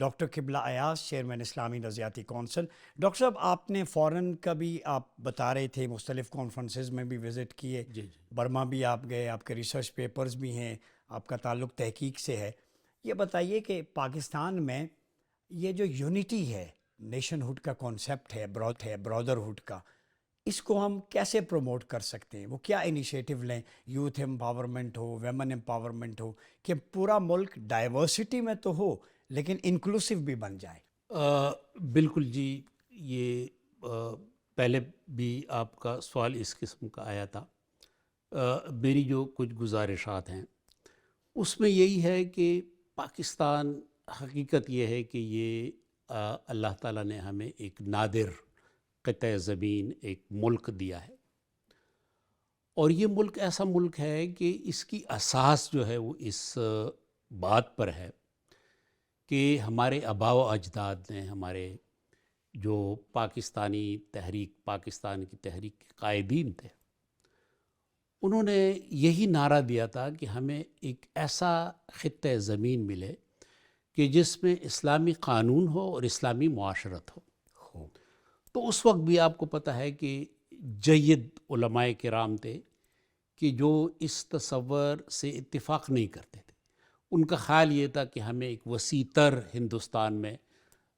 Doctor قبلہ Ayaz, chairman اسلامی نظریاتی کونسل۔ ڈاکٹر صاحب، آپ نے فورن کا بھی آپ بتا رہے تھے، مختلف کانفرنسز میں بھی وزٹ کیے، جی برما بھی آپ گئے، آپ کے ریسرچ پیپرز بھی ہیں، آپ کا تعلق تحقیق سے ہے۔ یہ بتائیے کہ پاکستان میں یہ جو یونٹی ہے، نیشن ہوڈ کا کانسیپٹ ہے، برادرہڈ کا، اس کو ہم کیسے پروموٹ کر سکتے ہیں؟ وہ کیا انیشیٹو لیں؟ یوتھ امپاورمنٹ ہو، ویمن امپاورمنٹ ہو، کہ پورا ملک ڈائیورسٹی میں تو ہو لیکن انکلوسیو بھی بن جائے۔ بالکل جی، یہ پہلے بھی آپ کا سوال اس قسم کا آیا تھا۔ میری جو کچھ گزارشات ہیں اس میں یہی ہے کہ پاکستان، حقیقت یہ ہے کہ یہ اللہ تعالیٰ نے ہمیں ایک نادر قطع زمین، ایک ملک دیا ہے، اور یہ ملک ایسا ملک ہے کہ اس کی اساس جو ہے وہ اس بات پر ہے کہ ہمارے آباء و اجداد نے، ہمارے جو پاکستان کی تحریک کے قائدین تھے، انہوں نے یہی نعرہ دیا تھا کہ ہمیں ایک ایسا خطہ زمین ملے کہ جس میں اسلامی قانون ہو اور اسلامی معاشرت ہو۔ تو اس وقت بھی آپ کو پتہ ہے کہ جید علماء کرام تھے کہ جو اس تصور سے اتفاق نہیں کرتے تھے۔ ان کا خیال یہ تھا کہ ہمیں ایک وسیع تر ہندوستان میں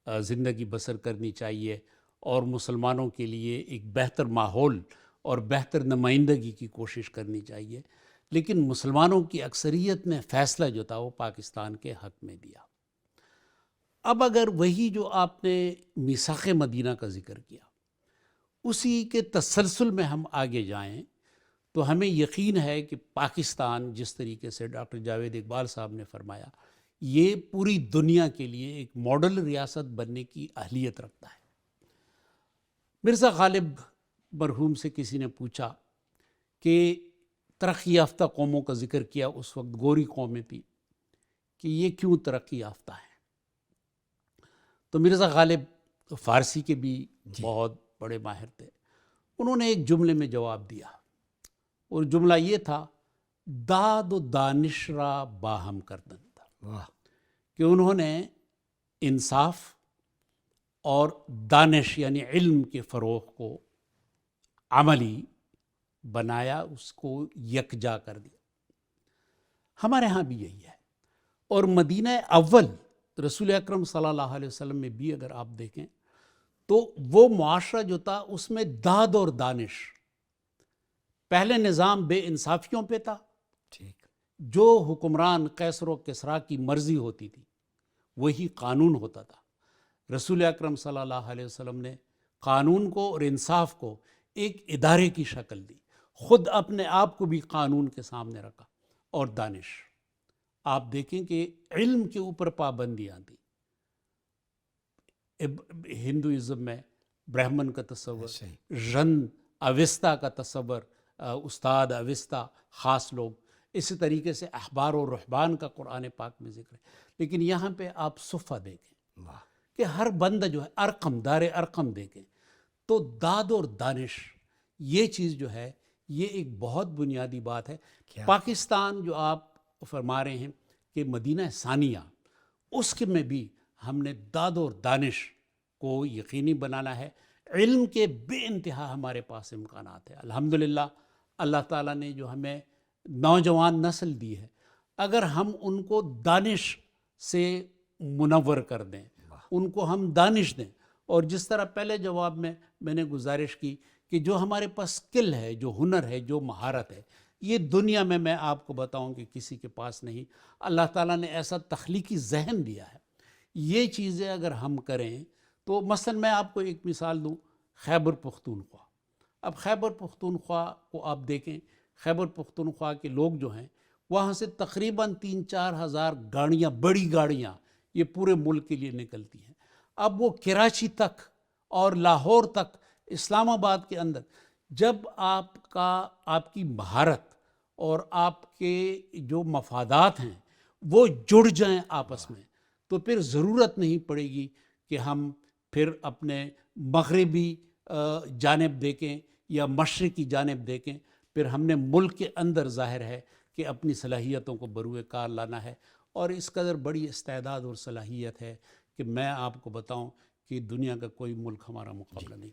زندگی بسر کرنی چاہیے، اور مسلمانوں کے لیے ایک بہتر ماحول اور بہتر نمائندگی کی کوشش کرنی چاہیے، لیکن مسلمانوں کی اکثریت نے فیصلہ جو تھا وہ پاکستان کے حق میں دیا۔ اب اگر وہی جو آپ نے میثاق مدینہ کا ذکر کیا، اسی کے تسلسل میں ہم آگے جائیں تو ہمیں یقین ہے کہ پاکستان، جس طریقے سے ڈاکٹر جاوید اقبال صاحب نے فرمایا، یہ پوری دنیا کے لیے ایک ماڈل ریاست بننے کی اہلیت رکھتا ہے۔ مرزا غالب مرحوم سے کسی نے پوچھا کہ ترقی یافتہ قوموں کا ذکر کیا، اس وقت گوری قومیں تھی، کہ یہ کیوں ترقی یافتہ ہیں؟ تو مرزا غالب فارسی کے بھی بہت بڑے ماہر تھے، انہوں نے ایک جملے میں جواب دیا، اور جملہ یہ تھا، داد و دانش را باہم کردن تھا، کہ انہوں نے انصاف اور دانش یعنی علم کے فروغ کو عملی بنایا، اس کو یکجا کر دیا۔ ہمارے ہاں بھی یہی ہے، اور مدینہ اول رسول اکرم صلی اللہ علیہ وسلم میں بھی اگر آپ دیکھیں تو وہ معاشرہ جو تھا اس میں داد اور دانش، پہلے نظام بے انصافیوں پہ تھا، جو حکمران قیصر و کسریٰ کی مرضی ہوتی تھی وہی قانون ہوتا تھا۔ رسول اکرم صلی اللہ علیہ وسلم نے قانون کو اور انصاف کو ایک ادارے کی شکل دی، خود اپنے آپ کو بھی قانون کے سامنے رکھا، اور دانش آپ دیکھیں کہ علم کے اوپر پابندیاں تھیں۔ ہندوازم میں برہمن کا تصور، رن اوستا کا تصور، استاد اوستا خاص لوگ، اسی طریقے سے احبار و رہبان کا قرآن پاک میں ذکر ہے، لیکن یہاں پہ آپ صفہ دیکھیں کہ ہر بندہ جو ہے ارقم، دار ارقم دیکھیں تو داد اور دانش، یہ چیز جو ہے یہ ایک بہت بنیادی بات ہے۔ پاکستان جو آپ فرما رہے ہیں کہ مدینہ ثانیہ، اس کے میں بھی ہم نے داد اور دانش کو یقینی بنانا ہے۔ علم کے بے انتہا ہمارے پاس امکانات ہیں الحمدللہ۔ اللہ تعالیٰ نے جو ہمیں نوجوان نسل دی ہے، اگر ہم ان کو دانش سے منور کر دیں، ان کو ہم دانش دیں، اور جس طرح پہلے جواب میں میں نے گزارش کی کہ جو ہمارے پاس سکل ہے، جو ہنر ہے، جو مہارت ہے، یہ دنیا میں آپ کو بتاؤں کہ کسی کے پاس نہیں۔ اللہ تعالیٰ نے ایسا تخلیقی ذہن دیا ہے، یہ چیزیں اگر ہم کریں تو مثلا میں آپ کو ایک مثال دوں، خیبر پختونخوا۔ اب خیبر پختونخوا کو آپ دیکھیں، خیبر پختونخوا کے لوگ جو ہیں وہاں سے تقریباً 3-4 ہزار گاڑیاں، بڑی گاڑیاں یہ پورے ملک کے لیے نکلتی ہیں۔ اب وہ کراچی تک اور لاہور تک، اسلام آباد کے اندر، جب آپ کی مہارت اور آپ کے جو مفادات ہیں وہ جڑ جائیں آپس میں، تو پھر ضرورت نہیں پڑے گی کہ ہم پھر اپنے مغربی جانب دیکھیں یا مشرقی جانب دیکھیں، پھر ہم نے ملک کے اندر ظاہر ہے کہ اپنی صلاحیتوں کو بروئے کار لانا ہے، اور اس قدر بڑی استعداد اور صلاحیت ہے کہ میں آپ کو بتاؤں کہ دنیا کا کوئی ملک ہمارا مقابلہ نہیں